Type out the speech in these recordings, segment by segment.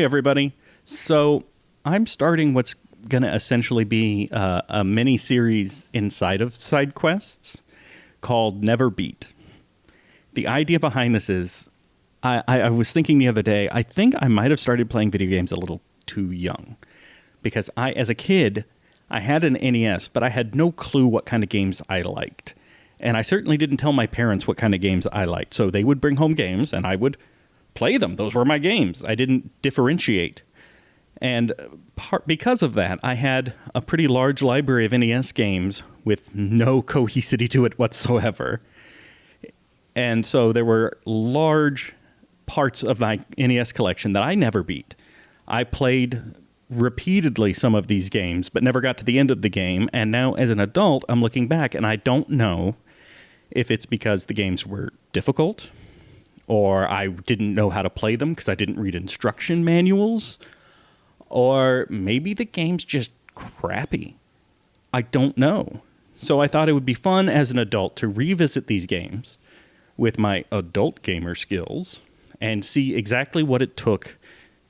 everybody. So I'm starting what's going to essentially be a mini-series inside of side quests called Never Beat. The idea behind this is, I was thinking the other day, I think I might have started playing video games a little too young. Because as a kid, I had an NES, but I had no clue what kind of games I liked. And I certainly didn't tell my parents what kind of games I liked. So they would bring home games, and I would play them. Those were my games. I didn't differentiate. And because of that, I had a pretty large library of NES games with no cohesivity to it whatsoever. And so there were large parts of my NES collection that I never beat. I played repeatedly some of these games, but never got to the end of the game. And now as an adult, I'm looking back and I don't know if it's because the games were difficult or I didn't know how to play them because I didn't read instruction manuals, or maybe the game's just crappy. I don't know. So I thought it would be fun as an adult to revisit these games with my adult gamer skills and see exactly what it took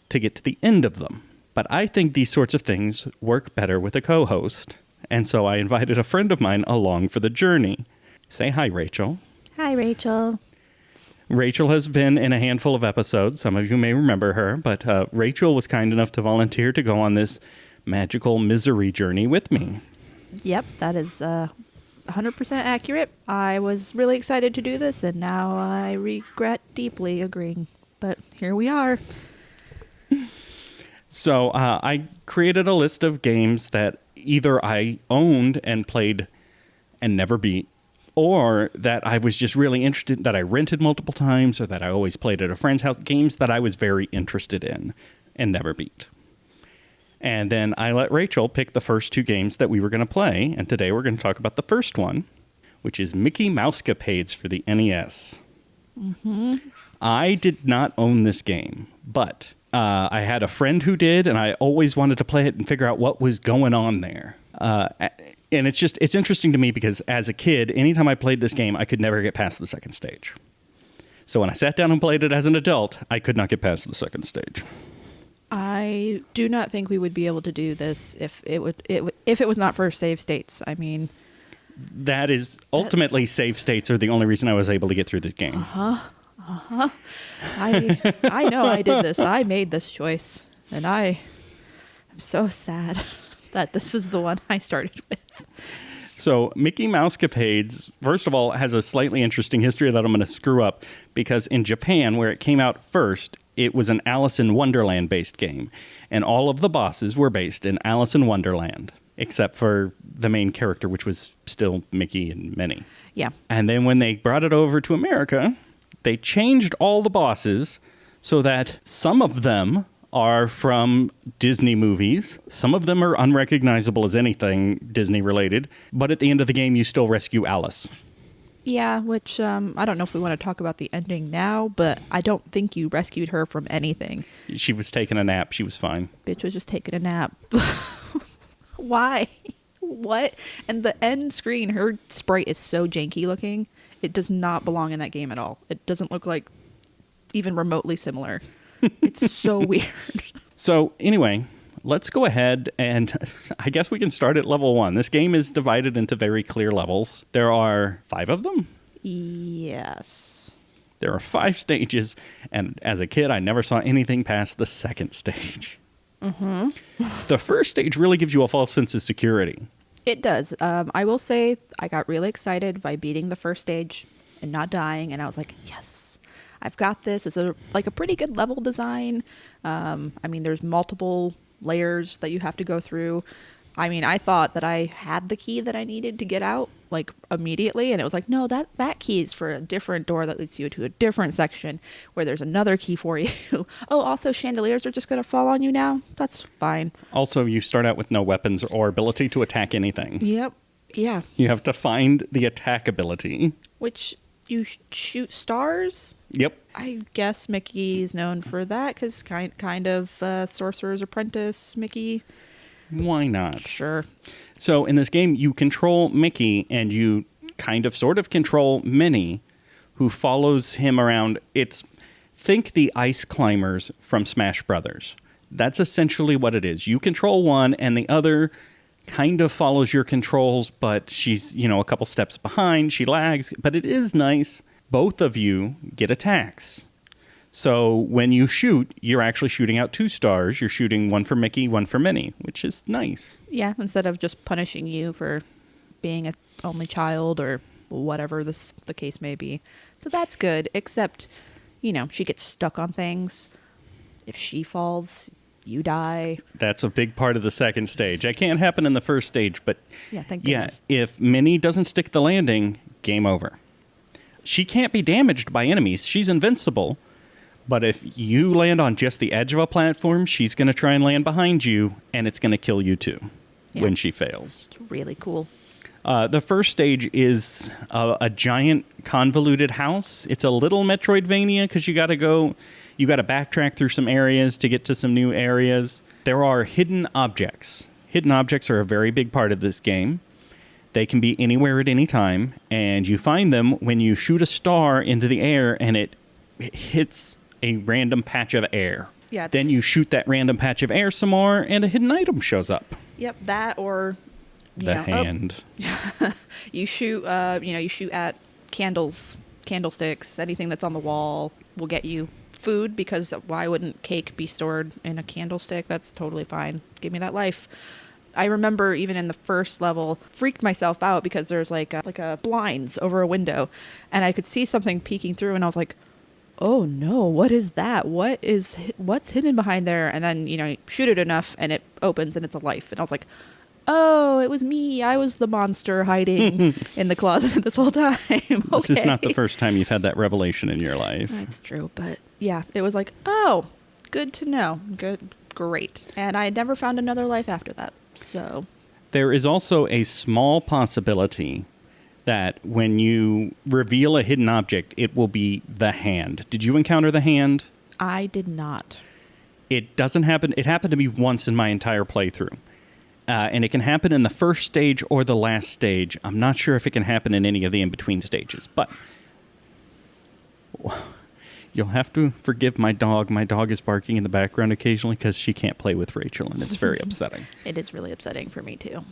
to get to the end of them. But I think these sorts of things work better with a co-host. And so I invited a friend of mine along for the journey. Say hi, Rachel. Hi, Rachel. Rachel has been in a handful of episodes. Some of you may remember her. But Rachel was kind enough to volunteer to go on this magical misery journey with me. Yep, that is 100% accurate. I was really excited to do this, and now I regret deeply agreeing. But here we are. So I created a list of games that either I owned and played and never beat, or that I was just really interested, that I rented multiple times, or that I always played at a friend's house, games that I was very interested in and never beat. And then I let Rachel pick the first two games that we were going to play, and today we're going to talk about the first one, which is Mickey Mousecapades for the NES. Mm-hmm. I did not own this game, but I had a friend who did, and I always wanted to play it and figure out what was going on there. And it's interesting to me because as a kid, anytime I played this game, I could never get past the second stage. So when I sat down and played it as an adult, I could not get past the second stage. I do not think we would be able to do this if it was not for save states. I mean, that is ultimately save states are the only reason I was able to get through this game. I know I did this. I made this choice, and I'm so sad that this was the one I started with. So Mickey Mousecapades, first of all, has a slightly interesting history that I'm going to screw up because in Japan, where it came out first, it was an Alice in Wonderland-based game, and all of the bosses were based in Alice in Wonderland, except for the main character, which was still Mickey and Minnie. Yeah. And then when they brought it over to America, they changed all the bosses so that some of them are from Disney movies. Some of them are unrecognizable as anything Disney-related, but at the end of the game, you still rescue Alice. Yeah, which I don't know if we want to talk about the ending now, but I don't think you rescued her from anything. She was taking a nap. She was fine. Bitch was just taking a nap. Why? What? And the end screen, her sprite is so janky looking. It does not belong in that game at all. It doesn't look like even remotely similar. It's so weird. So anyway, let's go ahead and I guess we can start at level 1. This game is divided into very clear levels. There are 5 of them. Yes. There are 5 stages, and as a kid, I never saw anything past the second stage. Mm-hmm. The first stage really gives you a false sense of security. It does. I will say I got really excited by beating the first stage and not dying, and I was like, yes. I've got this. It's a pretty good level design. I mean, there's multiple layers that you have to go through. I mean, I thought that I had the key that I needed to get out, like, immediately. And it was like, no, that key is for a different door that leads you to a different section where there's another key for you. Oh, also, chandeliers are just going to fall on you now. That's fine. Also, you start out with no weapons or ability to attack anything. Yep. Yeah. You have to find the attack ability. Which you shoot stars? Yep. I guess Mickey is known for that because kind of Sorcerer's Apprentice Mickey. Why not? Sure. So in this game, you control Mickey and you sort of control Minnie, who follows him around. Think the ice climbers from Smash Brothers. That's essentially what it is. You control one, and the other kind of follows your controls, but she's, a couple steps behind. She lags, but it is nice. Both of you get attacks. So when you shoot, you're actually shooting out 2 stars. You're shooting one for Mickey, one for Minnie, which is nice. Yeah, instead of just punishing you for being an only child or whatever the case may be. So that's good, except, she gets stuck on things. If she falls, you die. That's a big part of the second stage. That can't happen in the first stage, but yeah, thank goodness. If Minnie doesn't stick the landing, game over. She can't be damaged by enemies. She's invincible. But if you land on just the edge of a platform, she's going to try and land behind you, and it's going to kill you too when she fails. It's really cool. The first stage is a giant convoluted house. It's a little Metroidvania because you got to backtrack through some areas to get to some new areas. There are hidden objects. Hidden objects are a very big part of this game. They can be anywhere at any time, and you find them when you shoot a star into the air and it hits a random patch of air. Yeah. Then you shoot that random patch of air some more, and a hidden item shows up. Yep, that or the hand. You shoot. You shoot at candlesticks, anything that's on the wall will get you food. Because why wouldn't cake be stored in a candlestick? That's totally fine. Give me that life. I remember even in the first level, freaked myself out because there's like a blinds over a window, and I could see something peeking through, and I was like, oh no, what is that? What's hidden behind there? And then, you shoot it enough and it opens and it's a life. And I was like, oh, it was me. I was the monster hiding in the closet this whole time. Okay. This is not the first time you've had that revelation in your life. That's true. But yeah, it was like, oh, good to know. Great. And I never found another life after that. So there is also a small possibility that when you reveal a hidden object, it will be the hand. Did you encounter the hand? I did not. It doesn't happen. It happened to me once in my entire playthrough. And it can happen in the first stage or the last stage. I'm not sure if it can happen in any of the in-between stages. But you'll have to forgive my dog. My dog is barking in the background occasionally because she can't play with Rachel, and it's very upsetting. It is really upsetting for me, too.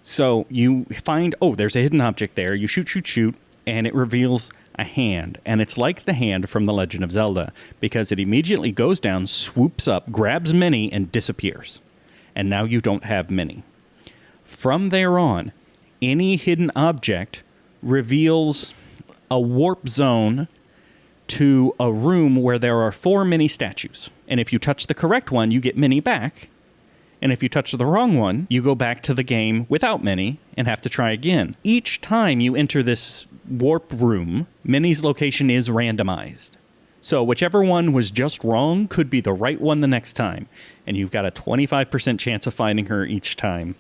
So you find, there's a hidden object there. You shoot, and it reveals a hand. And it's like the hand from The Legend of Zelda because it immediately goes down, swoops up, grabs Minnie, and disappears. And now you don't have Minnie. From there on, any hidden object reveals a warp zone to a room where there are 4 Minnie statues. And if you touch the correct one, you get Minnie back. And if you touch the wrong one, you go back to the game without Minnie and have to try again. Each time you enter this warp room, Minnie's location is randomized. So whichever one was just wrong could be the right one the next time. And you've got a 25% chance of finding her each time.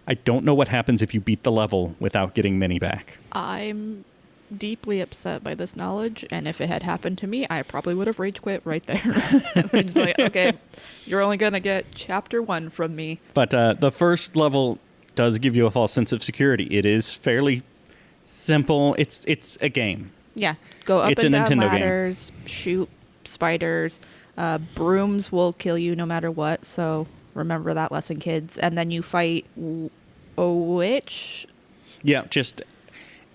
I don't know what happens if you beat the level without getting Minnie back. I'm deeply upset by this knowledge, and if it had happened to me, I probably would have rage quit right there. Just be like, okay, you're only gonna get chapter 1 from me. But the first level does give you a false sense of security. It is fairly simple. It's a game. Yeah, go up It's and a down Nintendo ladders, shoot spiders. Brooms will kill you no matter what, so remember that lesson, kids. And then you fight a witch. Yeah, just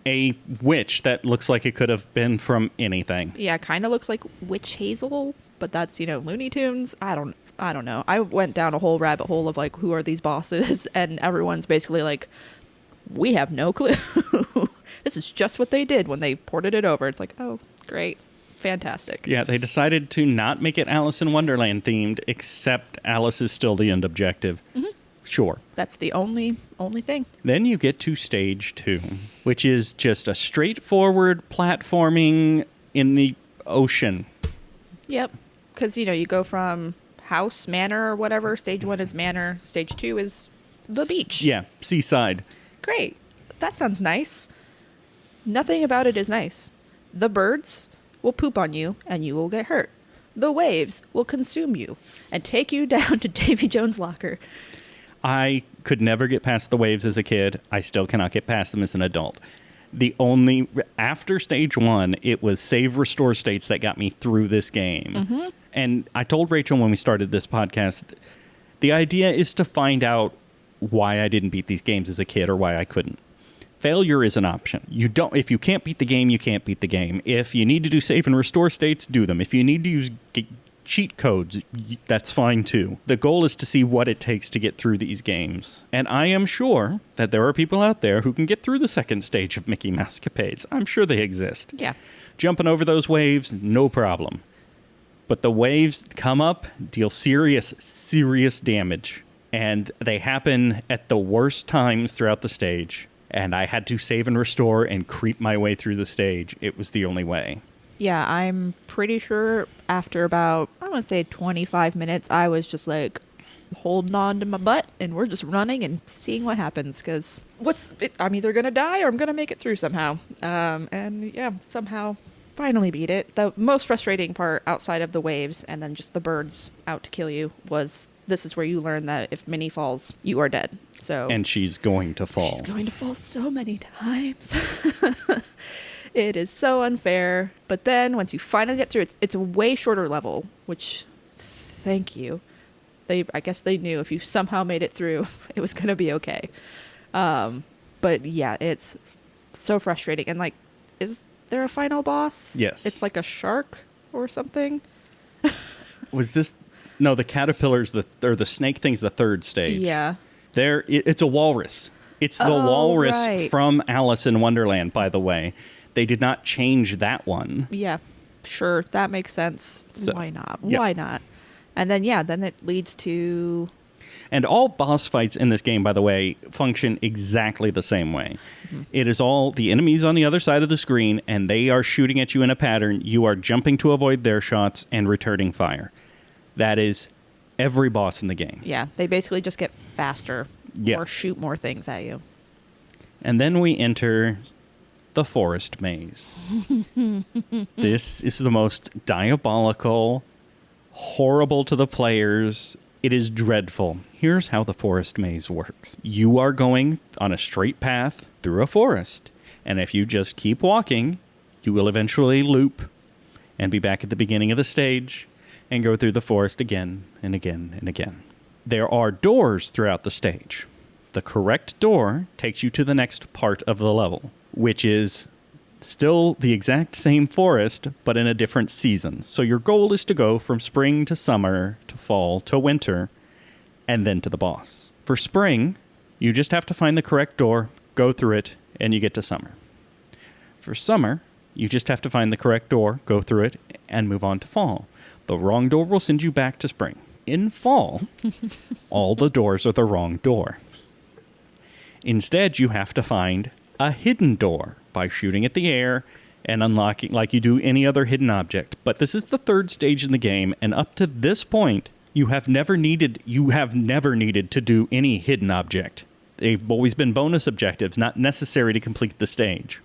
a witch that looks like it could have been from anything. Yeah, kind of looks like Witch Hazel, but that's, Looney Tunes. I don't know. I went down a whole rabbit hole of like, who are these bosses? And everyone's basically like, we have no clue. This is just what they did when they ported it over. It's like, oh, great. Fantastic. Yeah, they decided to not make it Alice in Wonderland themed, except Alice is still the end objective. Mm-hmm. Sure. That's the only thing. Then you get to stage 2, which is just a straightforward platforming in the ocean. Yep. Because, you go from house, manor, or whatever. Stage 1 is manor. Stage 2 is the beach. Yeah, seaside. Great. That sounds nice. Nothing about it is nice. The birds will poop on you, and you will get hurt. The waves will consume you and take you down to Davy Jones' locker. I could never get past the waves as a kid. I still cannot get past them as an adult. After stage 1, it was save, restore states that got me through this game. Mm-hmm. And I told Rachel when we started this podcast, the idea is to find out why I didn't beat these games as a kid or why I couldn't. Failure is an option. If you can't beat the game, you can't beat the game. If you need to do save and restore states, do them. If you need to use cheat codes, that's fine too. The goal is to see what it takes to get through these games. And I am sure that there are people out there who can get through the second stage of Mickey Mousecapades. I'm sure they exist. Yeah. Jumping over those waves, no problem. But the waves come up, deal serious damage. And they happen at the worst times throughout the stage. And I had to save and restore and creep my way through the stage. It was the only way. Yeah, I'm pretty sure after about, I want to say 25 minutes, I was just like holding on to my butt and we're just running and seeing what happens because I'm either going to die or I'm going to make it through somehow. And yeah, somehow finally beat it. The most frustrating part outside of the waves and then just the birds out to kill you was this is where you learn that if Minnie falls, you are dead. So and she's going to fall. She's going to fall so many times. It is so unfair. But then once you finally get through, it's a way shorter level, which thank you. I guess they knew if you somehow made it through, it was going to be okay. But yeah, it's so frustrating. And like, is there a final boss? Yes. It's like a shark or something. Was this... No, the caterpillars, or the snake thing's the third stage. Yeah. It's a walrus. It's the walrus from Alice in Wonderland, by the way. They did not change that one. Yeah, sure. That makes sense. So, why not? Yeah. Why not? And then, then it leads to... And all boss fights in this game, by the way, function exactly the same way. Mm-hmm. It is all the enemies on the other side of the screen, and they are shooting at you in a pattern. You are jumping to avoid their shots and returning fire. That is every boss in the game. Yeah, they basically just get faster or shoot more things at you. And then we enter the forest maze. This is the most diabolical, horrible to the players. It is dreadful. Here's how the forest maze works. You are going on a straight path through a forest. And if you just keep walking, you will eventually loop and be back at the beginning of the stage and go through the forest again and again and again. There are doors throughout the stage. The correct door takes you to the next part of the level, which is still the exact same forest, but in a different season. So your goal is to go from spring to summer to fall to winter, and then to the boss. For spring, you just have to find the correct door, go through it, and you get to summer. For summer, you just have to find the correct door, go through it, and move on to fall. The wrong door will send you back to spring. In fall, all the doors are the wrong door. Instead, you have to find a hidden door by shooting at the air and unlocking like you do any other hidden object. But this is the third stage in the game, and up to this point, you have never needed to do any hidden object. They've always been bonus objectives, not necessary to complete the stage.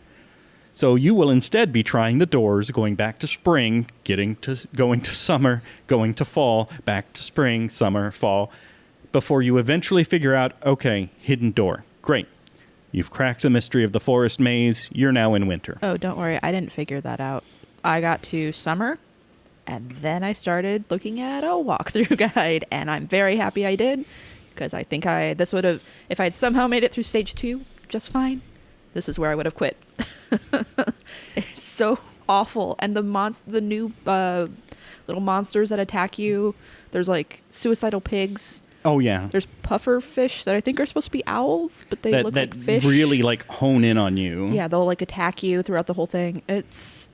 So you will instead be trying the doors, going back to spring, going to summer, going to fall, back to spring, summer, fall, before you eventually figure out, okay, hidden door. Great. You've cracked the mystery of the forest maze. You're now in winter. Oh, don't worry. I didn't figure that out. I got to summer, and then I started looking at a walkthrough guide, and I'm very happy I did, because I think this would have, if I had somehow made it through stage 2 just fine, this is where I would have quit. It's so awful. And the new little monsters that attack you, there's like suicidal pigs. Oh, yeah. There's puffer fish that I think are supposed to be owls, but they look like fish. That really like hone in on you. Yeah, they'll like attack you throughout the whole thing. It's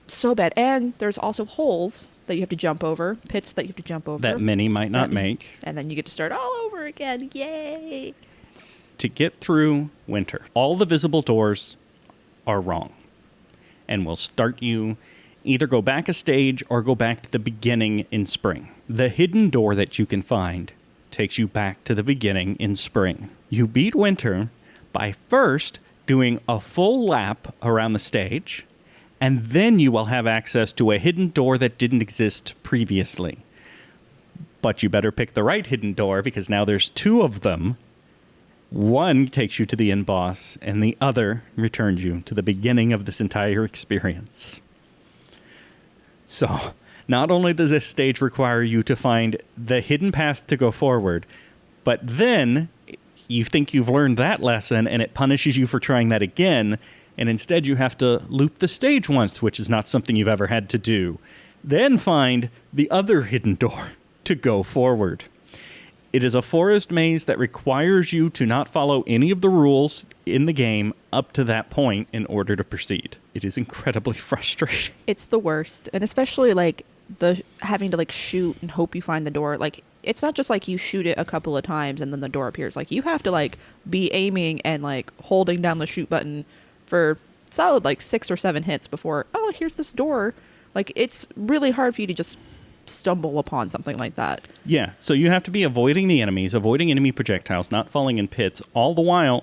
so bad. And there's also holes that you have to jump over, pits that you have to jump over. That many might not make. And then you get to start all over again. Yay! To get through winter, all the visible doors are wrong. And will start you either go back a stage or go back to the beginning in spring. The hidden door that you can find takes you back to the beginning in spring. You beat winter by first doing a full lap around the stage, and then you will have access to a hidden door that didn't exist previously. But you better pick the right hidden door, because now there's 2 of them. One takes you to the end boss, and the other returns you to the beginning of this entire experience. So, Not only does this stage require you to find the hidden path to go forward, but then you think you've learned that lesson and it punishes you for trying that again, and instead you have to loop the stage once, which is not something you've ever had to do. Then find the other hidden door to go forward. It is a forest maze that requires you to not follow any of the rules in the game up to that point in order to proceed. It is incredibly frustrating. It's the worst. And especially like the having to like shoot and hope you find the door. Like it's not just like you shoot it a couple of times and then the door appears. Like you have to like be aiming and like holding down the shoot button for solid like 6 or 7 hits before, oh, here's this door. Like it's really hard for you to just stumble upon something like that. Yeah, so you have to be avoiding the enemies, avoiding enemy projectiles, not falling in pits, all the while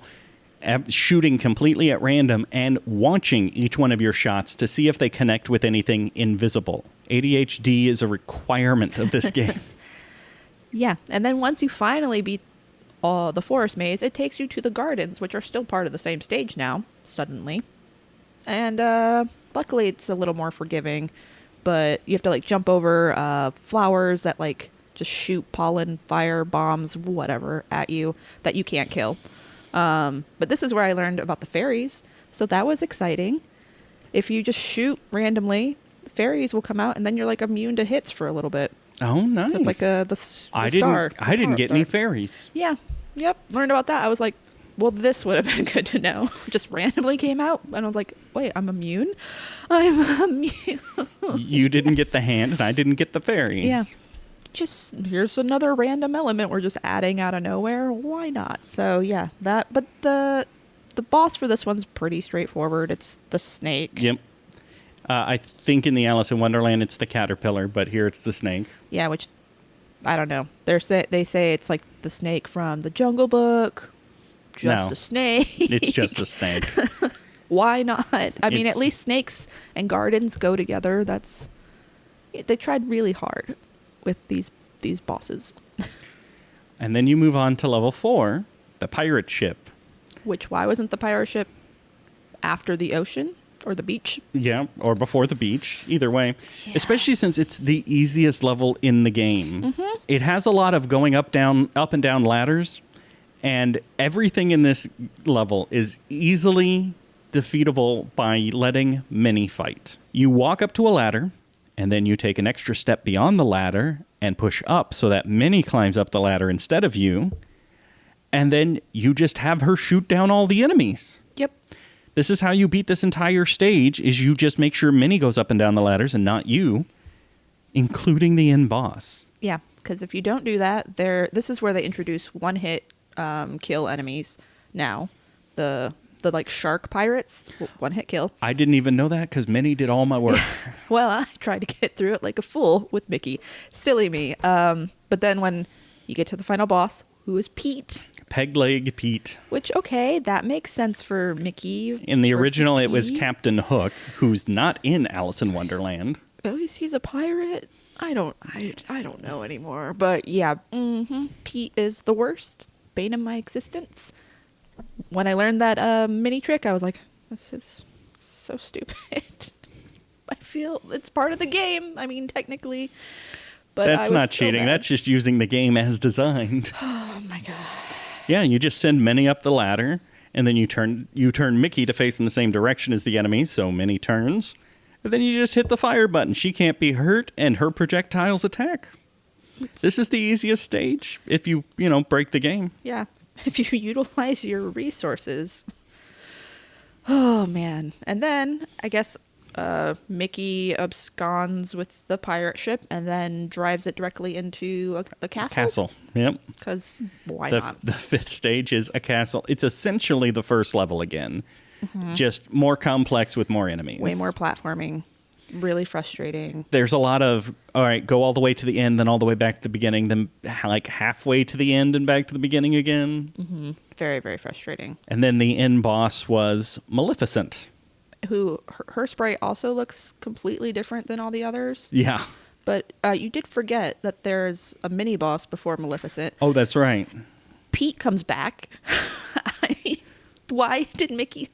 shooting completely at random and watching each one of your shots to see if they connect with anything invisible. ADHD is a requirement of this game. Yeah, and then once you finally beat the forest maze, it takes you to the gardens, which are still part of the same stage now, suddenly. And luckily it's a little more forgiving, but you have to like jump over flowers that like just shoot pollen, fire, bombs, whatever at you that you can't kill. But this is where I learned about the fairies, so that was exciting. If you just shoot randomly, the fairies will come out, and then you're like immune to hits for a little bit. Oh, nice. So it's like the I star. I didn't get any fairies. Yeah. Yep. Learned about that. I was like, well, this would have been good to know. Just randomly came out, and I was like, wait, I'm immune? I'm immune. You didn't get the hand, and I didn't get the fairies. Yeah. Just here's another random element we're just adding out of nowhere. Why not? So yeah, that. But the boss for this one's pretty straightforward. It's the snake. Yep. I think in the Alice in Wonderland it's the caterpillar, but here it's the snake. Yeah, which I don't know. They say it's like the snake from the Jungle Book. Just a snake. It's just a snake. Why not? I mean, at least snakes and gardens go together. They tried really hard with these bosses. And then you move on to level 4, the pirate ship. Which, why wasn't the pirate ship after the ocean or the beach? Yeah, or before the beach. Either way. Yeah. Especially since it's the easiest level in the game. Mm-hmm. It has a lot of going up and down ladders. And everything in this level is easily defeatable by letting Minnie fight. You walk up to a ladder, and then you take an extra step beyond the ladder and push up so that Minnie climbs up the ladder instead of you. And then you just have her shoot down all the enemies. Yep. This is how you beat this entire stage, is you just make sure Minnie goes up and down the ladders and not you, including the end boss. Yeah, because if you don't do that, this is where they introduce one-hit kill enemies now. The like shark pirates, one-hit kill. I didn't even know that because Minnie did all my work. Well, I tried to get through it like a fool with Mickey. Silly me. But then when you get to the final boss, who is Pete? Peg Leg Pete. Which, okay, that makes sense for Mickey. In the original, Pete. it was Captain Hook, who's not in Alice in Wonderland. Oh, he's a pirate? I don't know anymore. But yeah, Pete is the worst. Bane of my existence. When I learned that mini trick, I was like, this is so stupid. I feel it's part of the game. I mean, technically. But that's not cheating. That's just using the game as designed. Oh, my God. Yeah, you just send Minnie up the ladder, and then you turn Mickey to face in the same direction as the enemy, so Minnie turns. And then you just hit the fire button. She can't be hurt, and her projectiles attack. This is the easiest stage if you break the game. Yeah, if you utilize your resources. Oh, man. And then, I guess, Mickey absconds with the pirate ship and then drives it directly into the castle. Castle, yep. Because why not? The 5th stage is a castle. It's essentially the first level again. Mm-hmm. Just more complex with more enemies. Way more platforming. Really frustrating. There's a lot of, all right, go all the way to the end, then all the way back to the beginning, then like halfway to the end and back to the beginning again. Mm-hmm. Very, very frustrating. And then the end boss was Maleficent. Who, her sprite also looks completely different than all the others. Yeah. But you did forget that there's a mini boss before Maleficent. Oh, that's right. Pete comes back. I mean, why did Mickey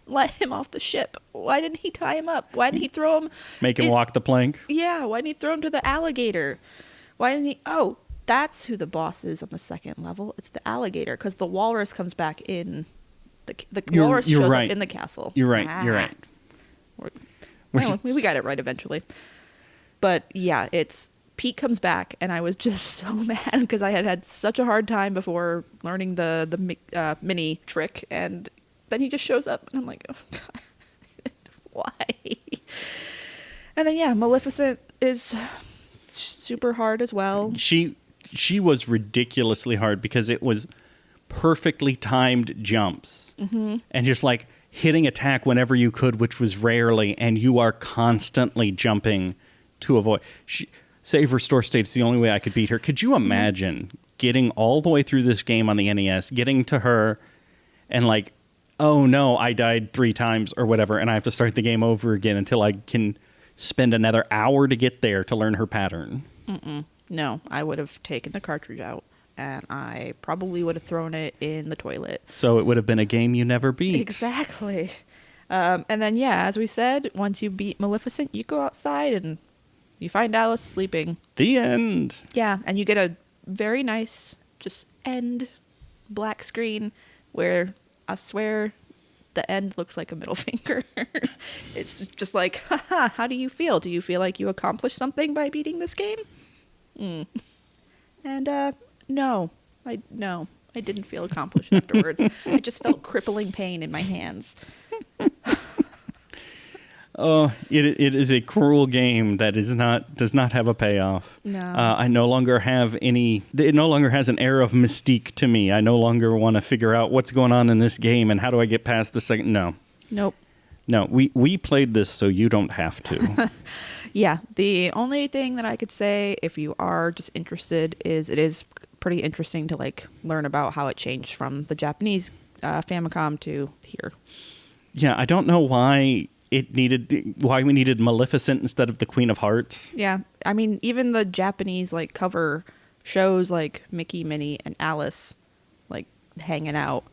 let him off the ship? Why didn't he tie him up? Why didn't he throw him? Make him walk the plank? Yeah, why didn't he throw him to the alligator? Why didn't he? Oh, that's who the boss is on the second level. It's the alligator, because the walrus comes back in. The walrus shows up in the castle. You're right. You're right. We got it right eventually. But yeah, Pete comes back, and I was just so mad because I had such a hard time before learning the mini trick, and then he just shows up, and I'm like, oh God, why? And then yeah, Maleficent is super hard as well. She was ridiculously hard because it was perfectly timed jumps, and just like hitting attack whenever you could, which was rarely, and you are constantly jumping to avoid. Save, restore state's the only way I could beat her. Could you imagine getting all the way through this game on the NES, getting to her, and like, oh no, I died 3 times or whatever, and I have to start the game over again until I can spend another hour to get there to learn her pattern? No, I would have taken the cartridge out, and I probably would have thrown it in the toilet. So it would have been a game you never beat. Exactly. And then, yeah, as we said, once you beat Maleficent, you go outside and you find Alice sleeping. The end. Yeah, and you get a very nice, just end black screen where I swear the end looks like a middle finger. It's just like, haha, how do you feel? Do you feel like you accomplished something by beating this game? And no, I didn't feel accomplished afterwards. I just felt crippling pain in my hands. Oh, it is a cruel game that does not have a payoff. No. I no longer have any. It no longer has an air of mystique to me. I no longer want to figure out what's going on in this game and how do I get past the second. No. Nope. No, we played this so you don't have to. Yeah, the only thing that I could say, if you are just interested, is it is pretty interesting to like learn about how it changed from the Japanese Famicom to here. Yeah, I don't know why we needed Maleficent instead of the Queen of Hearts. Yeah, I mean, even the Japanese like cover shows like Mickey, Minnie, and Alice like hanging out.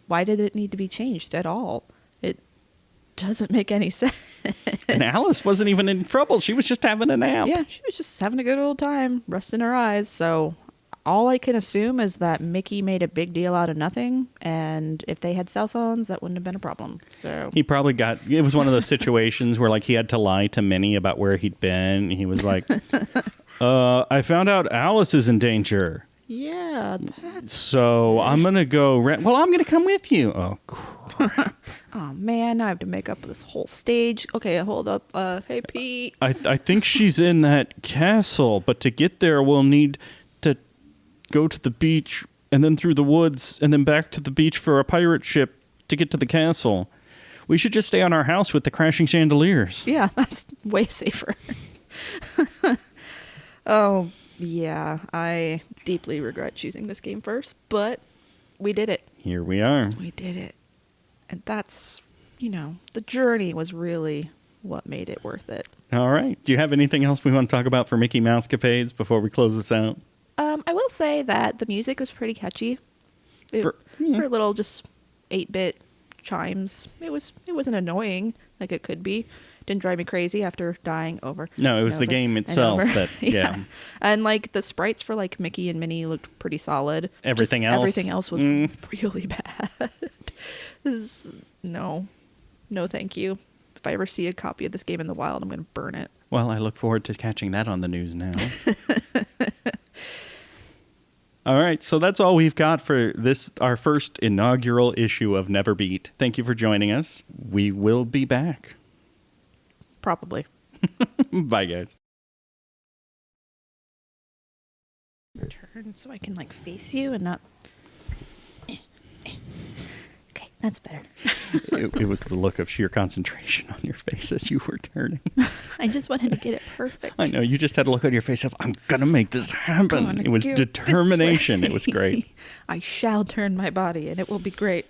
Why did it need to be changed at all? It doesn't make any sense. And Alice wasn't even in trouble. She was just having a nap. Yeah, she was just having a good old time, resting her eyes. So all I can assume is that Mickey made a big deal out of nothing, and if they had cell phones, that wouldn't have been a problem. So he probably it was one of those situations where like he had to lie to Minnie about where he'd been. He was like, I found out Alice is in danger. Yeah. So I'm going to go. Well, I'm going to come with you. Oh, crap. Oh, man, I have to make up this whole stage. Okay, hold up. Hey, Pete. I think she's in that castle, but to get there, we'll need to go to the beach and then through the woods and then back to the beach for a pirate ship to get to the castle. We should just stay on our house with the crashing chandeliers. Yeah, that's way safer. Oh, yeah, I deeply regret choosing this game first, but we did it. Here we are. We did it. And that's, the journey was really what made it worth it. All right. Do you have anything else we want to talk about for Mickey Mousecapades before we close this out? I will say that the music was pretty catchy. For little just 8-bit chimes. It wasn't annoying like it could be. Didn't drive me crazy after dying over. No, it was the game itself that, yeah. And like the sprites for like Mickey and Minnie looked pretty solid. Everything else was really bad. No, thank you. If I ever see a copy of this game in the wild, I'm going to burn it. Well, I look forward to catching that on the news now. All right, so that's all we've got for our first inaugural issue of Never Beat. Thank you for joining us. We will be back. Probably. Bye, guys. Turn so I can like face you and not. Okay, that's better. It was the look of sheer concentration on your face as you were turning. I just wanted to get it perfect. I know, you just had a look on your face of, I'm going to make this happen. It was determination. It was great. I shall turn my body and it will be great.